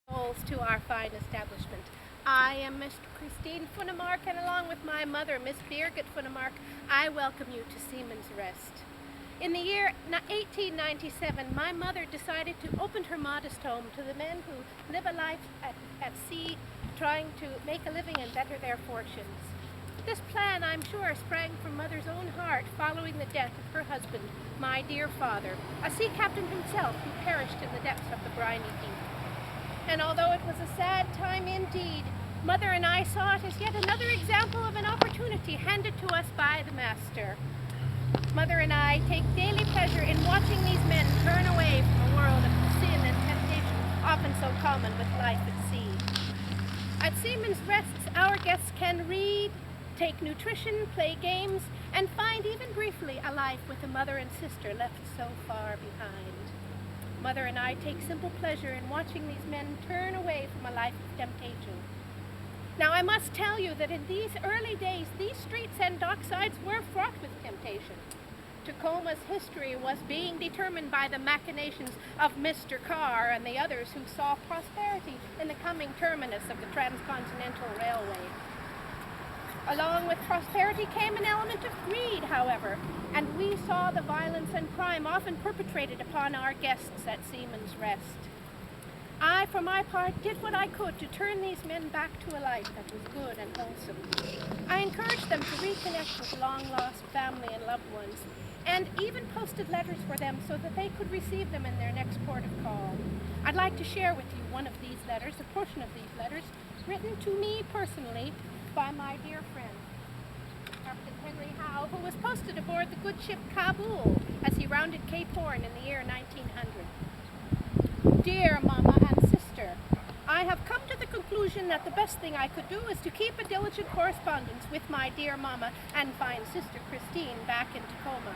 To our fine establishment. I am Miss Christine Funnemark, and along with my mother, Miss Birkey Funnemark, I welcome you to Seaman's Rest. In the year 1897, my mother decided to open her modest home to the men who live a life at sea, trying to make a living and better their fortunes. This plan, I'm sure, sprang from Mother's own heart following the death of her husband, my dear father, a sea captain himself who perished in the depths of the briny deep. And although it was a sad time indeed, Mother and I saw it as yet another example of an opportunity handed to us by the Master. Mother and I take daily pleasure in watching these men turn away from a world of sin and temptation, often so common with life at sea. At Seaman's Rests, our guests can read, take nutrition, play games, and find even briefly a life with a mother and sister left so far behind. Mother and I take simple pleasure in watching these men turn away from a life of temptation. Now, I must tell you that in these early days, these streets and docksides were fraught with temptation. Tacoma's history was being determined by the machinations of Mr. Carr and the others who saw prosperity in the coming terminus of the transcontinental railway. Along with prosperity came an element of greed, however, and we saw the violence and crime often perpetrated upon our guests at Seaman's Rest. I, for my part, did what I could to turn these men back to a life that was good and wholesome. I encouraged them to reconnect with long-lost family and loved ones, and even posted letters for them so that they could receive them in their next port of call. I'd like to share with you one of these letters, a portion of these letters, written to me personally by my dear friend, Captain Henry Howe, who was posted aboard the good ship Kabul as he rounded Cape Horn in the year 1900. Dear Mama and Sister, I have come to the conclusion that the best thing I could do is to keep a diligent correspondence with my dear Mama and fine sister Christine back in Tacoma.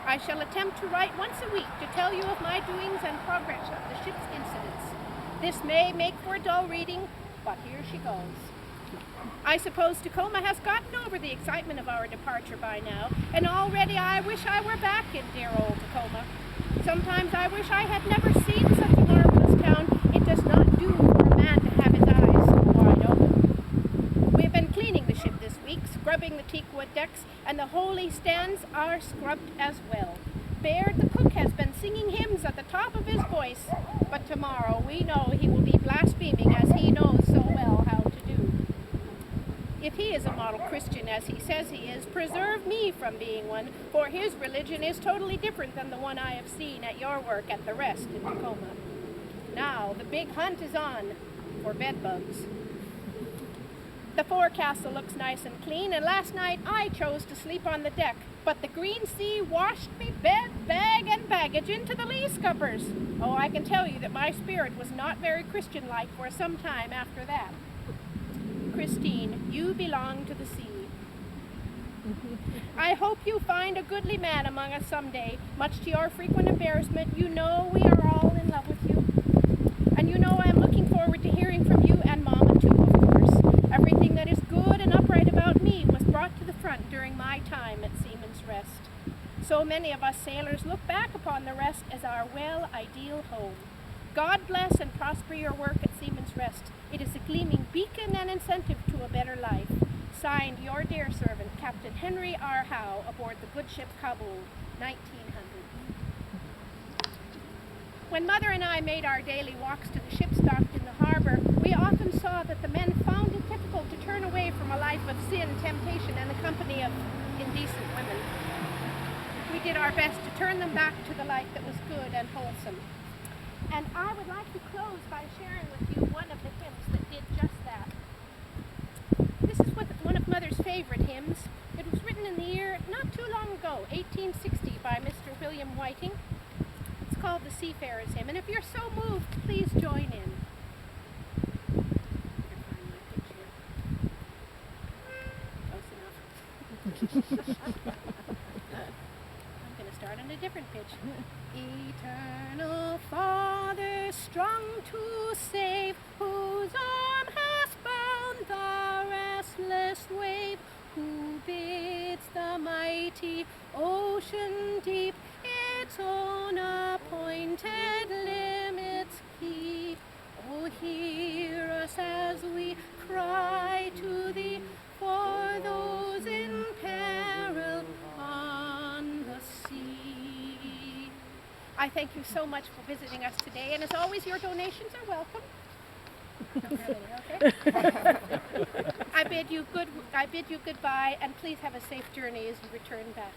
I shall attempt to write once a week to tell you of my doings and progress of the ship's incidents. This may make for dull reading, but here she goes. I suppose Tacoma has gotten over the excitement of our departure by now, and already I wish I were back in dear old Tacoma. Sometimes I wish I had never seen such a marvelous town. It does not do for a man to have his eyes so wide open. We have been cleaning the ship this week, scrubbing the teakwood decks, and the holy stands are scrubbed as well. Baird the cook has been singing hymns at the top of his voice, but tomorrow we know he will be blaspheming as he knows so well how to do. If he is a model Christian, as he says he is, preserve me from being one, for his religion is totally different than the one I have seen at your work at the Rest in Tacoma. Now, the big hunt is on for bedbugs. The forecastle looks nice and clean, and last night I chose to sleep on the deck, but the green sea washed me bed, bag, and baggage into the lee scuppers. Oh, I can tell you that my spirit was not very Christian-like for some time after that. Christine, you belong to the sea. I hope you find a goodly man among us someday. Much to your frequent embarrassment, you know we are all in love with you. And you know I am looking forward to hearing from you and Mama too, of course. Everything that is good and upright about me was brought to the front during my time at Seaman's Rest. So many of us sailors look back upon the Rest as our ideal home. God bless and prosper your work at Seaman's Rest. It is a gleaming beacon and incentive to a better life. Signed, your dear servant, Captain Henry R. Howe, aboard the good ship Kabul, 1900. When Mother and I made our daily walks to the ship docked in the harbor, we often saw that the men found it difficult to turn away from a life of sin, temptation, and the company of indecent women. We did our best to turn them back to the life that was good and wholesome. And I would like to close by sharing with you one of the hymns that did just that. This is one of Mother's favorite hymns. It was written in the year not too long ago, 1860, by Mr. William Whiting. It's called the Seafarer's Hymn, and if you're so moved, please join in. Close enough. I'm going to start on a different pitch. Eternal Father, strong to save, whose arm has bound the restless wave, who bids the mighty ocean deep its own appointed limits keep. Oh, hear I thank you so much for visiting us today, and as always, your donations are welcome. Don't have any, okay? I bid you goodbye, and please have a safe journey as you return back.